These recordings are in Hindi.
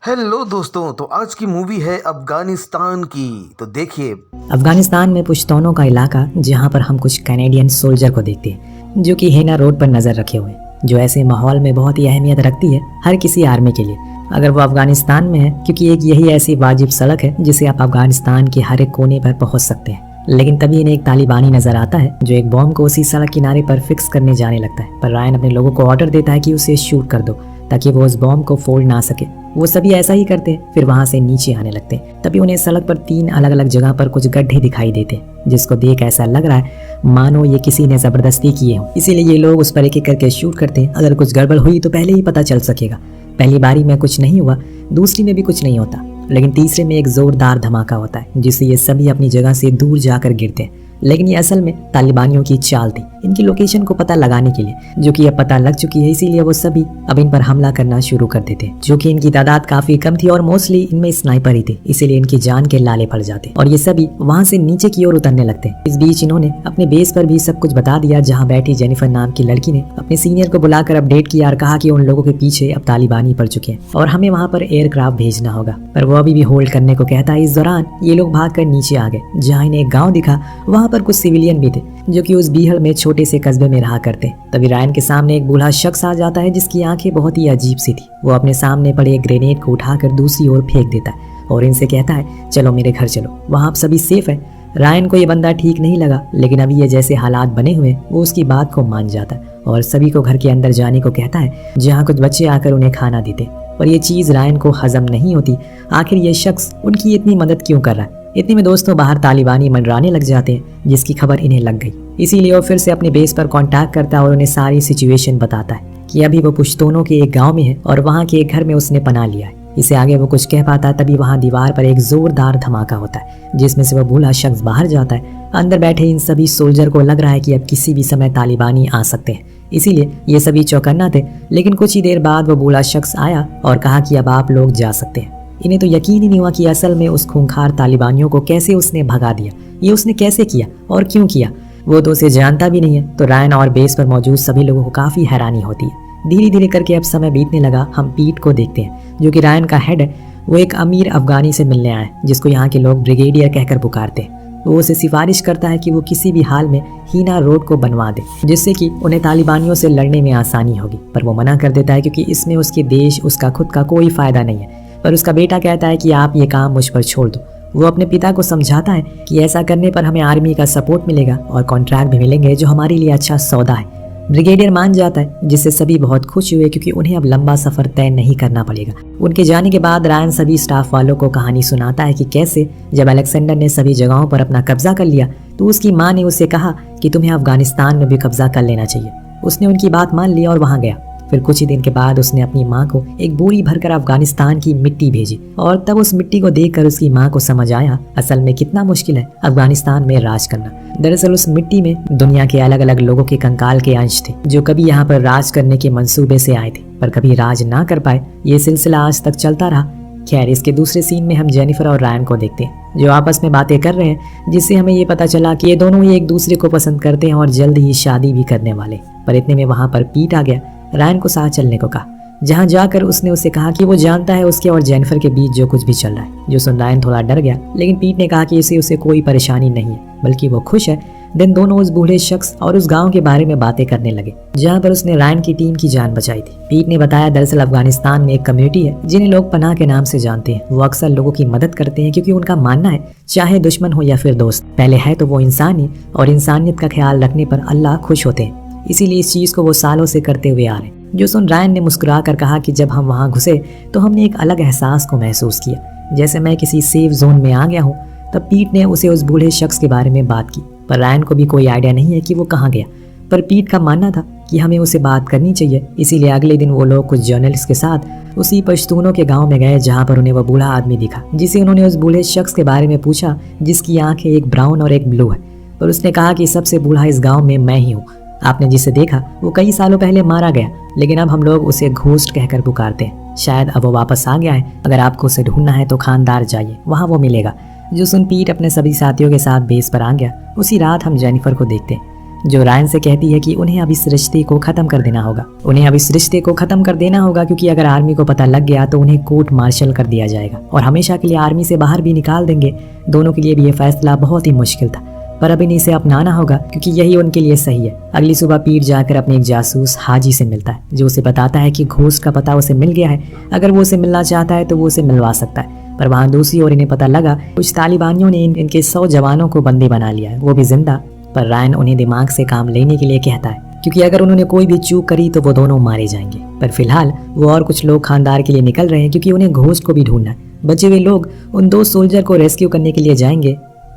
हेलो दोस्तों, तो आज की मूवी है अफगानिस्तान की। तो देखिए, अफगानिस्तान में पुश्तौनों का इलाका जहाँ पर हम कुछ कैनेडियन सोल्जर को देखते हैं जो कि हेना रोड पर नज़र रखे हुए हैं, जो ऐसे माहौल में बहुत ही अहमियत रखती है हर किसी आर्मी के लिए अगर वो अफगानिस्तान में है, क्योंकि एक यही ऐसी वाजिब सड़क है जिसे आप अफगानिस्तान के हर एक कोने पर पहुंच सकते हैं। लेकिन तभी इन्हें एक तालिबानी नजर आता है जो एक बॉम्ब को उसी सड़क किनारे पर फिक्स करने जाने लगता है, पर रायन अपने लोगों को ऑर्डर देता है कि उसे शूट कर दो ताकि वो उस बॉम्ब को फोड़ ना सके। वो सभी ऐसा ही करते हैं, फिर वहां से नीचे आने लगते हैं। तभी उन्हें सड़क पर 3 अलग अलग जगह पर कुछ गड्ढे दिखाई देते हैं, जिसको देख ऐसा लग रहा है मानो ये किसी ने जबरदस्ती किए हों। इसीलिए ये लोग उस पर एक एक करके शूट करते हैं। अगर कुछ गड़बड़ हुई तो पहले ही पता चल सकेगा। पहली बारी में कुछ नहीं हुआ, दूसरी में भी कुछ नहीं होता, लेकिन तीसरे में एक जोरदार धमाका होता है जिससे ये सभी अपनी जगह से दूर जाकर गिरते हैं। लेकिन ये असल में तालिबानियों की चाल थी, इनकी लोकेशन को पता लगाने के लिए, जो कि अब पता लग चुकी है। इसीलिए वो सभी अब इन पर हमला करना शुरू कर देते हैं, जो कि इनकी तादाद काफी कम थी और मोस्टली इनमें स्नाइपर ही थे, इसीलिए इनकी जान के लाले पड़ जाते और ये सभी वहां से नीचे की ओर उतरने लगते हैं। इस बीच इन्होंने अपने बेस पर भी सब कुछ बता दिया, जहाँ बैठी जेनिफर नाम की लड़की ने अपने सीनियर को बुलाकर अपडेट किया और कहा कि उन लोगों के पीछे अब तालिबानी पड़ चुके हैं और हमें वहाँ पर एयरक्राफ्ट भेजना होगा, पर वो अभी भी होल्ड करने को कहता है। इस दौरान ये लोग भागकर नीचे आ गए, जहाँ इन्हें एक गाँव दिखा, वहाँ पर कुछ सिविलियन भी थे जो कि उस बीहड़ में छोटे से कस्बे में रहा करते। तभी रायन के सामने एक बूढ़ा शख्स आ जाता है जिसकी आंखें बहुत ही अजीब सी थी। वो अपने सामने पड़े एक ग्रेनेड को उठाकर दूसरी ओर फेंक देता है और इनसे कहता है, चलो मेरे घर चलो, वहाँ आप सभी सेफ है। रायन को ये बंदा ठीक नहीं लगा, लेकिन अभी ये जैसे हालात बने हुए वो उसकी बात को मान जाता है और सभी को घर के अंदर जाने को कहता है, जहाँ कुछ बच्चे आकर उन्हें खाना देते। पर यह चीज रायन को हजम नहीं होती। आखिर ये शख्स उनकी इतनी मदद क्यों कर रहा है। इतने में दोस्तों बाहर तालिबानी मंडराने लग जाते हैं, जिसकी खबर इन्हें लग गई। इसीलिए वो फिर से अपने बेस पर कांटेक्ट करता है और उन्हें सारी सिचुएशन बताता है कि अभी वो पुश्तौनों के एक गांव में है और वहां के एक घर में उसने पनाह लिया है। इसे आगे वो कुछ कह पाता है, तभी वहां दीवार पर एक जोरदार धमाका होता है, जिसमें से वो बूढ़ा शख्स बाहर जाता है। अंदर बैठे इन सभी सोल्जर को लग रहा है कि अब किसी भी समय तालिबानी आ सकते हैं, इसीलिए ये सभी चौकन्ना थे। लेकिन कुछ ही देर बाद वो बूढ़ा शख्स आया और कहा कि अब आप लोग जा सकते हैं। इन्हें तो यकीन ही नहीं हुआ कि असल में उस खूंखार तालिबानियों को कैसे उसने भगा दिया, ये उसने कैसे किया और क्यों किया। वो तो उसे जानता भी नहीं है। तो रायन और बेस पर मौजूद सभी लोगों को काफी हैरानी होती है। धीरे धीरे करके अब समय बीतने लगा। हम पीट को देखते हैं, जो कि रायन का हेड है। वो एक अमीर अफगानी से मिलने आए, जिसको यहाँ के लोग ब्रिगेडियर कहकर पुकारते हैं। वो उसे सिफारिश करता है कि वो किसी भी हाल में हीना रोड को बनवा दे, जिससे कि उन्हें तालिबानियों से लड़ने में आसानी होगी। पर वो मना कर देता है, क्योंकि इसमें उसके देश, उसका खुद का कोई फायदा नहीं है। पर उसका बेटा कहता है कि आप ये काम मुझ पर छोड़ दो। वो अपने पिता को समझाता है कि ऐसा करने पर हमें आर्मी का सपोर्ट मिलेगा और कॉन्ट्रैक्ट भी मिलेंगे, जो हमारे लिए अच्छा सौदा है। ब्रिगेडियर मान जाता है, जिससे सभी बहुत खुश हुए, क्योंकि उन्हें अब लंबा सफर तय नहीं करना पड़ेगा। उनके जाने के बाद रायन सभी स्टाफ वालों को कहानी सुनाता है कि कैसे जब अलेक्जेंडर ने सभी जगहों पर अपना कब्जा कर लिया तो उसकी माँ ने उसे कहा कि तुम्हें अफगानिस्तान में भी कब्जा कर लेना चाहिए। उसने उनकी बात मान ली और वहाँ गया। फिर कुछ ही दिन के बाद उसने अपनी माँ को एक बोरी भरकर अफगानिस्तान की मिट्टी भेजी और तब उस मिट्टी को देखकर उसकी माँ को समझ आया असल में कितना मुश्किल है अफगानिस्तान में राज करना। दरअसल उस मिट्टी में दुनिया के अलग अलग लोगों के कंकाल के अंश थे, जो कभी यहाँ पर राज करने के मंसूबे से आए थे, पर कभी राज ना कर पाए। ये सिलसिला आज तक चलता रहा। खैर, इसके दूसरे सीन में हम जेनिफर और रायन को देखते हैं, जो आपस में बातें कर रहे हैं, जिससे हमें ये पता चला कि ये दोनों ही एक दूसरे को पसंद करते हैं और जल्द ही शादी भी करने वाले। पर इतने में वहाँ पर पीट आ गया। रायन को साथ चलने को कहा, जहाँ जाकर उसने उससे कहा कि वो जानता है उसके और जेनिफर के बीच जो कुछ भी चल रहा है। जो सुन रायन थोड़ा डर गया, लेकिन पीट ने कहा कि उसे कोई परेशानी नहीं है, बल्कि वो खुश है। दिन दोनों उस बूढ़े शख्स और उस गांव के बारे में बातें करने लगे, जहां पर उसने रायन की टीम की जान बचाई थी। पीट ने बताया, दरअसल अफगानिस्तान में एक कम्युनिटी है जिन्हें लोग पनाह के नाम से जानते हैं। वो अक्सर लोगों की मदद करते हैं, क्योंकि उनका मानना है चाहे दुश्मन हो या फिर दोस्त, पहले है तो वो इंसान ही, और इंसानियत का ख्याल रखने पर अल्लाह खुश होते हैं। इसीलिए इस चीज को वो सालों से करते हुए आ रहे हैं। जो सुन रायन ने मुस्कुरा कर कहा कि जब हम वहाँ घुसे तो हमने एक अलग एहसास को महसूस किया, जैसे मैं किसी सेफ जोन में आ गया हूँ। तब पीट ने उसे उस बूढ़े शख्स के बारे में बात की, पर रायन को भी कोई आइडिया नहीं है कि वो कहाँ गया। पर पीट का मानना था कि हमें उसे बात करनी चाहिए। इसीलिए अगले दिन वो लोग कुछ जर्नलिस्ट के साथ उसी पश्तूनों के गांव में गए, जहां पर उन्हें वो बूढ़ा आदमी दिखा, जिसे उन्होंने उस बूढ़े शख्स के बारे में पूछा, जिसकी आंखें एक ब्राउन और एक ब्लू है। पर उसने कहा कि सबसे बूढ़ा इस गाँव में मैं ही हूँ। आपने जिसे देखा वो कई सालों पहले मारा गया, लेकिन अब हम लोग उसे घोस्ट कहकर पुकारते हैं। शायद अब वो वापस आ गया है। अगर आपको उसे ढूंढना है तो खानदार जाइए, वहाँ वो मिलेगा। जो सुन पीट अपने सभी साथियों के साथ बेस पर आ गया। उसी रात हम जेनिफर को देखते हैं। जो रायन से कहती है कि उन्हें अब इस रिश्ते को खत्म कर देना होगा। उन्हें अब इस रिश्ते को खत्म कर देना होगा क्योंकि अगर आर्मी को पता लग गया तो उन्हें कोर्ट मार्शल कर दिया जाएगा और हमेशा के लिए आर्मी से बाहर भी निकाल देंगे। दोनों के लिए भी ये फैसला बहुत ही मुश्किल था, पर अब इन्हें इसे अपनाना होगा क्योंकि यही उनके लिए सही है। अगली सुबह पीट जाकर अपने एक जासूस हाजी से मिलता है, जो उसे बताता है कि घोस्ट का पता उसे मिल गया है। अगर वो उसे मिलना चाहता है तो वो उसे मिलवा सकता है। पर वहाँ दूसरी ओर इन्हें पता लगा कुछ तालिबानियों ने इनके 100 जवानों को बंदी बना लिया है, वो भी जिंदा। पर रायन उन्हें दिमाग से काम लेने के लिए कहता है क्योंकि अगर उन्होंने कोई भी चूक करी तो वो दोनों मारे जाएंगे। पर फिलहाल वो और कुछ लोग खानदार के लिए निकल रहे हैं क्योंकि उन्हें घोस्ट को भी ढूंढना है। बचे हुए लोग उन 2 सोल्जर को रेस्क्यू करने के लिए जाएंगे।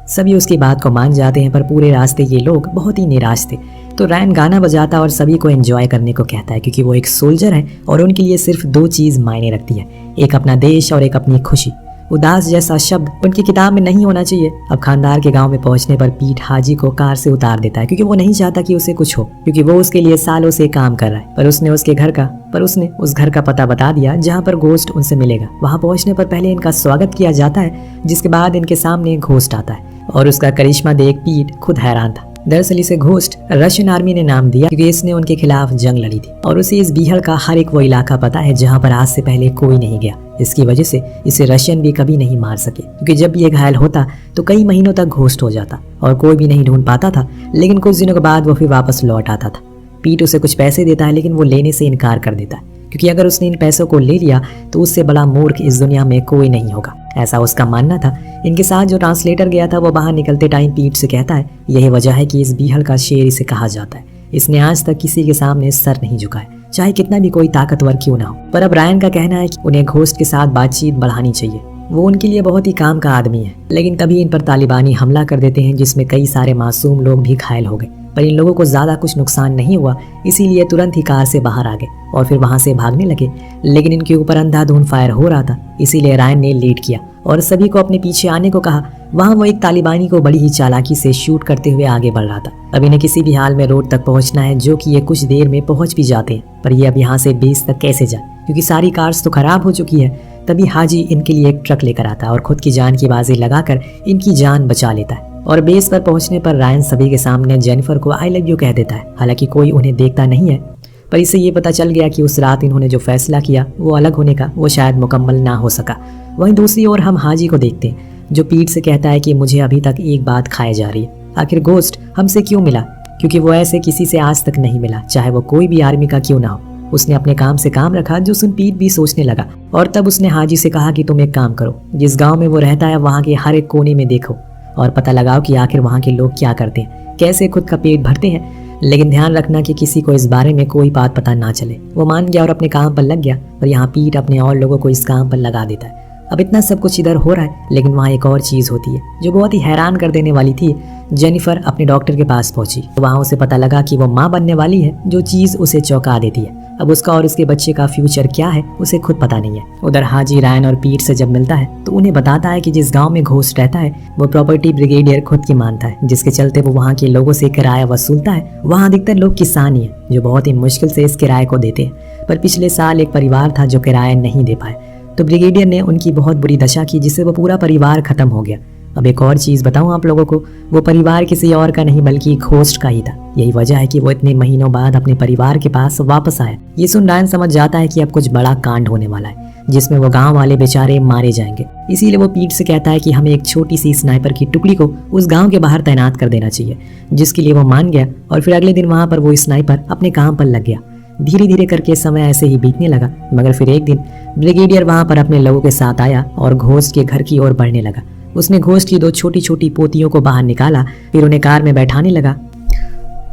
सभी उसकी बात को मान जाते हैं, पर पूरे रास्ते ये लोग बहुत ही निराश थे। तो रायन गाना बजाता और सभी को एंजॉय करने को कहता है क्योंकि वो एक सोल्जर है और उनके लिए सिर्फ 2 चीज़ मायने रखती है, एक अपना देश और एक अपनी खुशी। उदास जैसा शब्द उनकी किताब में नहीं होना चाहिए। अब खानदार के गांव में पहुंचने पर पीट हाजी को कार से उतार देता है क्योंकि वो नहीं चाहता कि उसे कुछ हो, क्योंकि वो उसके लिए सालों से काम कर रहा है। पर उसने उस घर का पता बता दिया जहां पर घोस्ट उनसे मिलेगा। वहां पहुंचने पर पहले इनका स्वागत किया जाता है, जिसके बाद इनके सामने घोस्ट आता है और उसका करिश्मा देख पीट खुद हैरान था। दरअसल इसे घोस्ट रशियन आर्मी ने नाम दिया क्योंकि इसने उनके खिलाफ जंग लड़ी थी और उसे इस बीहड़ का हर एक वो इलाका पता है जहां पर आज से पहले कोई नहीं गया। इसकी वजह से इसे रशियन भी कभी नहीं मार सके क्योंकि जब ये घायल होता तो कई महीनों तक घोस्ट हो जाता और कोई भी नहीं ढूंढ पाता था। लेकिन कुछ दिनों के बाद वो फिर वापस लौट आता था। पीट उसे कुछ पैसे देता है लेकिन वो लेने से इनकार कर देता है क्योंकि अगर उसने इन पैसों को ले लिया तो उससे बड़ा मूर्ख इस दुनिया में कोई नहीं होगा, ऐसा उसका मानना था। इनके साथ जो ट्रांसलेटर गया था वो बाहर निकलते टाइम पीट से कहता है यही वजह है कि इस बीहड़ का शेर इसे कहा जाता है। इसने आज तक किसी के सामने सर नहीं झुकाया, चाहे कितना भी कोई ताकतवर क्यों ना हो। पर अब रायन का कहना है कि उन्हें घोस्ट के साथ बातचीत बढ़ानी चाहिए। वो उनके लिए बहुत ही काम का आदमी है। लेकिन तभी इन पर तालिबानी हमला कर देते हैं जिसमें कई सारे मासूम लोग भी घायल हो गए। पर इन लोगों को ज़्यादा कुछ नुकसान नहीं हुआ, इसीलिए तुरंत ही कार से बाहर आ गए और फिर वहाँ से भागने लगे। लेकिन इनके ऊपर अंधाधुंध फायर हो रहा था, इसीलिए रायन ने लीड किया और सभी को अपने पीछे आने को कहा। वहाँ वो एक तालिबानी को बड़ी ही चालाकी से शूट करते हुए आगे बढ़ रहा था। अब इन्हें किसी भी हाल में रोड तक पहुँचना है, जो कि ये कुछ देर में पहुँच भी जाते हैं। पर ये अब यहाँ से बेस तक कैसे जाए क्योंकि सारी कार्स तो खराब हो चुकी है। तभी हाजी इनके लिए एक ट्रक लेकर आता है और खुद की जान की बाजी लगाकर इनकी जान बचा लेता है। और बेस पर पहुंचने पर रायन सभी के सामने जेनिफर को आई लव यू कह देता है। हालांकि कोई उन्हें देखता नहीं है, पर इससे ये पता चल गया कि उस रात इन्होंने जो फैसला किया वो अलग होने का, वो शायद मुकम्मल ना हो सका। वहीं दूसरी ओर हम हाजी को देखते हैं जो पीट से कहता है कि मुझे अभी तक एक बात खाए जा रही है, आखिर घोस्ट हमसे क्यों मिला, क्योंकि वो ऐसे किसी से आज तक नहीं मिला, चाहे वो कोई भी आर्मी का क्यों ना हो। उसने अपने काम से काम रखा, जो सुन पीट भी सोचने लगा। और तब उसने हाजी से कहा कि तुम एक काम करो, जिस गाँव में वो रहता है वहाँ के हर एक कोने में देखो और पता लगाओ कि आखिर वहाँ के लोग क्या करते हैं, कैसे खुद का पेट भरते हैं। लेकिन ध्यान रखना कि किसी को इस बारे में कोई बात पता ना चले। वो मान गया और अपने काम पर लग गया, पर यहाँ पीट अपने और लोगों को इस काम पर लगा देता है। अब इतना सब कुछ इधर हो रहा है, लेकिन वहाँ एक और चीज़ होती है जो बहुत ही हैरान कर देने वाली थी। जेनिफर अपने डॉक्टर के पास पहुंची, वहाँ उसे पता लगा कि वो माँ बनने वाली है, जो चीज़ उसे चौंका देती है। अब उसका और उसके बच्चे का फ्यूचर क्या है उसे खुद पता नहीं है। उधर हाजी रायन और पीट से जब मिलता है तो उन्हें बताता है कि जिस गांव में घोस्ट रहता है वो प्रॉपर्टी ब्रिगेडियर खुद की मानता है, जिसके चलते वो वहाँ के लोगों से किराया वसूलता है। वहाँ अधिकतर लोग किसान ही हैं जो बहुत ही मुश्किल से इस किराए को देते हैं। पर पिछले साल एक परिवार था जो किराया नहीं दे पाए, तो ब्रिगेडियर ने उनकी बहुत बुरी दशा की, जिससे वो पूरा परिवार खत्म हो गया। अब एक और चीज़ बताऊं आप लोगों को, वो परिवार किसी और का नहीं बल्कि घोस्ट का ही था। यही वजह है कि वो इतने महीनों बाद अपने परिवार के पास वापस आया। ये सुन रायन समझ जाता है कि अब कुछ बड़ा कांड होने वाला है, जिसमें वो गांव वाले बेचारे मारे जाएंगे। इसीलिए वो पीट से कहता है कि हमें एक छोटी सी स्नाइपर की टुकड़ी को उस गाँव के बाहर तैनात कर देना चाहिए, जिसके लिए वो मान गया। और फिर अगले दिन वहाँ पर वो स्नाइपर अपने काम पर लग गया। धीरे धीरे करके समय ऐसे ही बीतने लगा, मगर फिर एक दिन ब्रिगेडियर वहाँ पर अपने लोगों के साथ आया और घोस्ट के घर की ओर बढ़ने लगा। उसने घोस्ट की 2 छोटी छोटी पोतियों को बाहर निकाला, फिर उन्हें कार में बैठाने लगा।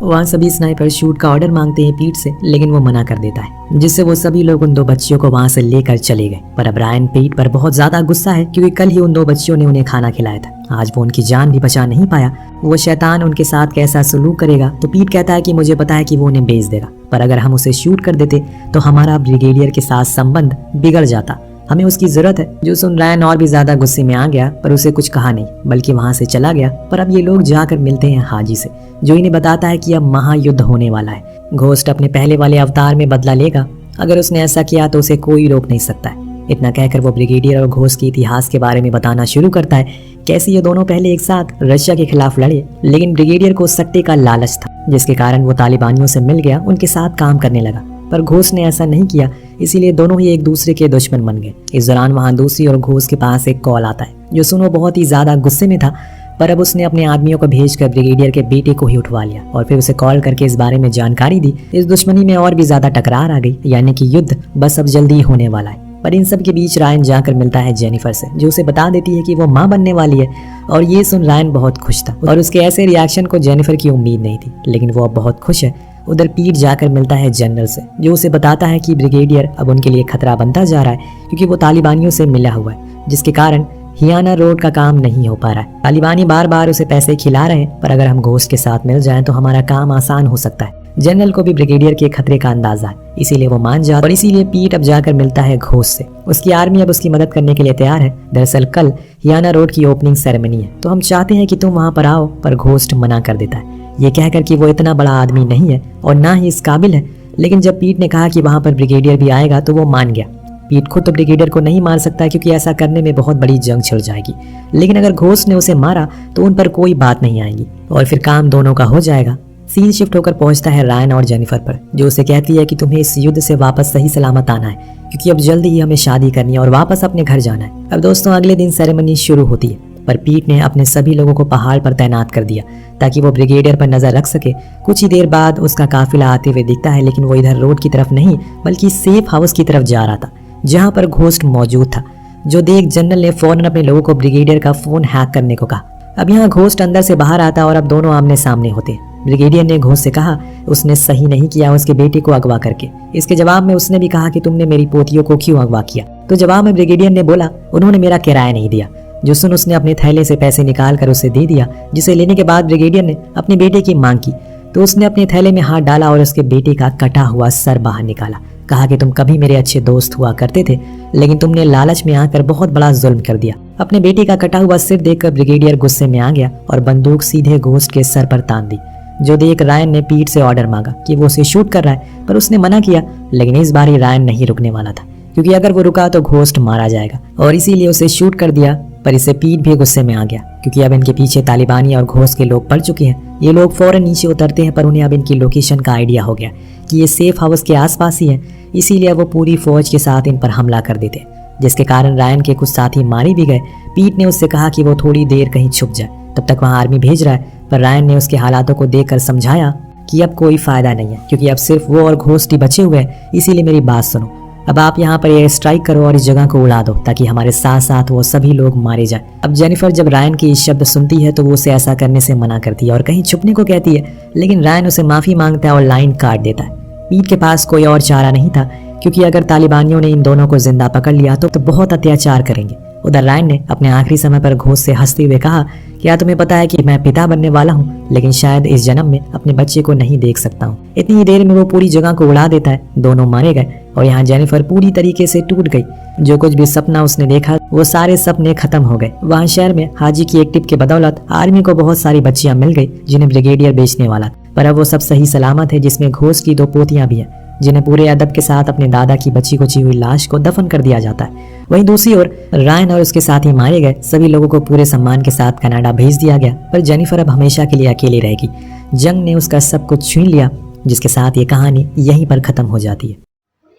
वहाँ सभी स्नाइपर शूट का ऑर्डर मांगते हैं पीट से, लेकिन वो मना कर देता है, जिससे वो सभी लोग उन 2 बच्चियों को वहाँ से लेकर चले गए। पर अब रायन पीट पर बहुत ज्यादा गुस्सा है, क्योंकि कल ही उन 2 बच्चियों ने उन्हें खाना खिलाया था। आज वो उनकी जान भी बचा नहीं पाया। वो शैतान उनके साथ कैसा सलूक करेगा। तो पीट कहता है कि मुझे पता है कि वो उन्हें बेच देगा, पर अगर हम उसे शूट कर देते तो हमारा ब्रिगेडियर के साथ संबंध बिगड़ जाता, हमें उसकी जरूरत है। जो सुन रायन और भी ज्यादा गुस्से में आ गया, पर उसे कुछ कहा नहीं, बल्कि वहां से चला गया। पर अब ये लोग जाकर मिलते हैं हाजी से, जो इन्हें बताता है कि अब महायुद्ध होने वाला है। घोस्ट अपने पहले वाले अवतार में बदला लेगा। अगर उसने ऐसा किया तो उसे कोई रोक नहीं सकता है। इतना कहकर वो ब्रिगेडियर और घोष के इतिहास के बारे में बताना शुरू करता है, कैसे ये दोनों पहले एक साथ रशिया के खिलाफ लड़े, लेकिन ब्रिगेडियर को सट्टे का लालच था, जिसके कारण वो तालिबानियों से मिल गया, उनके साथ काम करने लगा। पर घोष ने ऐसा नहीं किया, इसीलिए दोनों ही एक दूसरे के दुश्मन बन गए। इस दौरान वहाँ दूसरी और घोष के पास एक कॉल आता है, जो सुनो बहुत ही ज्यादा गुस्से में था, पर अब उसने अपने आदमियों को भेजकर ब्रिगेडियर के बेटे को ही उठवा लिया और फिर उसे कॉल करके इस बारे में जानकारी दी। इस दुश्मनी में और भी ज्यादा टकरार आ गई, यानी कि युद्ध बस अब जल्दी ही होने वाला है। पर इन सब के बीच रायन जाकर मिलता है जेनिफर से, जो उसे बता देती है कि वो माँ बनने वाली है, और ये सुन रायन बहुत खुश था और उसके ऐसे रिएक्शन को जेनिफर की उम्मीद नहीं थी, लेकिन वो अब बहुत खुश है। उधर पीट जाकर मिलता है जनरल से, जो उसे बताता है कि ब्रिगेडियर अब उनके लिए खतरा बनता जा रहा है, क्योंकि वो तालिबानियों से मिला हुआ है, जिसके कारण हियाना रोड का काम नहीं हो पा रहा है। तालिबानी बार बार उसे पैसे खिला रहे हैं, पर अगर हम घोष के साथ मिल जाएं तो हमारा काम आसान हो सकता है। जनरल को भी ब्रिगेडियर के खतरे का अंदाजा है, इसीलिए वो मान जाता है और इसीलिए पीट अब जाकर मिलता है घोष से। उसकी आर्मी अब उसकी मदद करने के लिए तैयार है। दरअसल कल हियाना रोड की ओपनिंग सेरेमनी है, तो हम चाहते हैं कि तुम वहाँ पर आओ, पर घोष मना कर देता है, ये कहकर कि वो इतना बड़ा आदमी नहीं है और ना ही इस काबिल है। लेकिन जब पीट ने कहा कि वहाँ पर ब्रिगेडियर भी आएगा तो वो मान गया। पीट खुद तो ब्रिगेडियर को नहीं मार सकता, क्योंकि ऐसा करने में बहुत बड़ी जंग छिड़ जाएगी, लेकिन अगर घोष ने उसे मारा तो उन पर कोई बात नहीं आएगी और फिर काम दोनों का हो जाएगा। सीन शिफ्ट होकर पहुंचता है रायन और जेनिफर पर, जो उसे कहती है कि तुम्हें इस युद्ध से वापस सही सलामत आना है, क्योंकि अब जल्दी ही हमें शादी करनी है और वापस अपने घर जाना है। अब दोस्तों अगले दिन सेरेमनी शुरू होती है, पर पीट ने अपने सभी लोगों को पहाड़ पर तैनात कर दिया ताकि वो ब्रिगेडियर पर नजर रख सके। कुछ ही देर बाद उसका काफिला आते हुए दिखता है, लेकिन वो इधर रोड की तरफ नहीं बल्कि सेफ हाउस की तरफ जा रहा था, जहां पर घोस्ट मौजूद था, जो देख जनरल ने फौरन अपने लोगों को ब्रिगेडियर का फोन हैक करने को कहा। अब यहाँ घोस्ट अंदर से बाहर आता और अब दोनों आमने सामने होते। ब्रिगेडियर ने घोष से कहा उसने सही नहीं किया उसके बेटे को अगवा करके। इसके जवाब में उसने भी कहा कि तुमने मेरी पोतियों को क्यों अगवा किया। तो जवाब में ब्रिगेडियर ने बोला उन्होंने मेरा किराया नहीं दिया। जो सुन उसने अपने थैले से पैसे निकाल कर उसे दे दिया, जिसे लेने के बाद ब्रिगेडियर ने अपने बेटे की मांग की तो उसने अपने थैले में हाथ डाला और उसके बेटे का कटा हुआ सर बाहर निकाला। कहा कि तुम कभी मेरे अच्छे दोस्त हुआ करते थे, लेकिन तुमने लालच में आकर बहुत बड़ा जुल्म कर दिया। अपने बेटे का कटा हुआ सिर देखकर ब्रिगेडियर गुस्से में आ गया और बंदूक सीधे घोस्ट के सर पर तान दी। जो देख रायन ने पीट से ऑर्डर मांगा कि वो उसे शूट कर रहा है, पर उसने मना किया। लेकिन इस बार रायन नहीं रुकने वाला था, क्योंकि अगर वो रुका तो घोस्ट मारा जाएगा, और इसीलिए उसे शूट कर दिया। पर इससे पीट भी गुस्से में आ गया, क्योंकि अब इनके पीछे तालिबानी और घोस्ट के लोग पड़ चुके हैं। ये लोग फौरन नीचे उतरते हैं, पर उन्हें अब इनकी लोकेशन का आइडिया हो गया कि ये सेफ हाउस के आसपास ही है, इसीलिए वो पूरी फौज के साथ इन पर हमला कर देते, जिसके कारण रायन के कुछ साथी मारे भी गए। पीट ने उससे कहा कि वो थोड़ी देर कहीं छुप जाए, तब तक वहाँ आर्मी भेज रहा है। पर रायन ने उसके हालातों को देखकर समझाया कि अब कोई फायदा नहीं है, क्योंकि अब सिर्फ वो और घोस्ट ही बचे हुए हैं, इसीलिए मेरी बात सुनो। अब आप यहाँ पर एयर स्ट्राइक करो और इस जगह को उड़ा दो, ताकि हमारे साथ साथ वो सभी लोग मारे जाए। अब जेनिफर जब रायन की इस शब्द सुनती है तो वो उसे ऐसा करने से मना करती है और कहीं छुपने को कहती है, लेकिन रायन उसे माफी मांगता है और लाइन काट देता है। पीट के पास कोई और चारा नहीं था, क्योंकि अगर तालिबानियों ने इन दोनों को जिंदा पकड़ लिया तो बहुत अत्याचार करेंगे। उधर रायन ने अपने आखिरी समय पर घोस्ट से हंसते हुए कहा, क्या तुम्हें पता है कि मैं पिता बनने वाला हूँ, लेकिन शायद इस जन्म में अपने बच्चे को नहीं देख सकता हूँ। इतनी ही देर में वो पूरी जगह को उड़ा देता है। दोनों मारे गए और यहाँ जेनिफर पूरी तरीके से टूट गई। जो कुछ भी सपना उसने देखा वो सारे सपने खत्म हो गए। वहाँ शहर में हाजी की एक टिप के बदौलत आर्मी को बहुत सारी बच्चियां मिल गई, जिन्हें ब्रिगेडियर बेचने वाला था। पर अब वो सब सही सलामत है, जिसमें घोस्ट की 2 पोतियां भी हैं, जिन्हें पूरे अदब के साथ अपने दादा की बची कुची हुई लाश को दफन कर दिया जाता है। वहीं दूसरी ओर रायन और उसके साथी मारे गए। सभी लोगों को पूरे सम्मान के साथ कनाडा भेज दिया गया, पर जेनिफर अब हमेशा के लिए अकेली रहेगी। जंग ने उसका सब कुछ छीन लिया, जिसके साथ ये कहानी यहीं पर खत्म हो जाती है।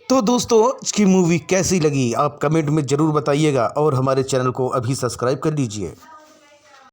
तो दोस्तों आज की मूवी कैसी लगी आप कमेंट में ज़रूर बताइएगा और हमारे चैनल को अभी सब्सक्राइब कर लीजिए।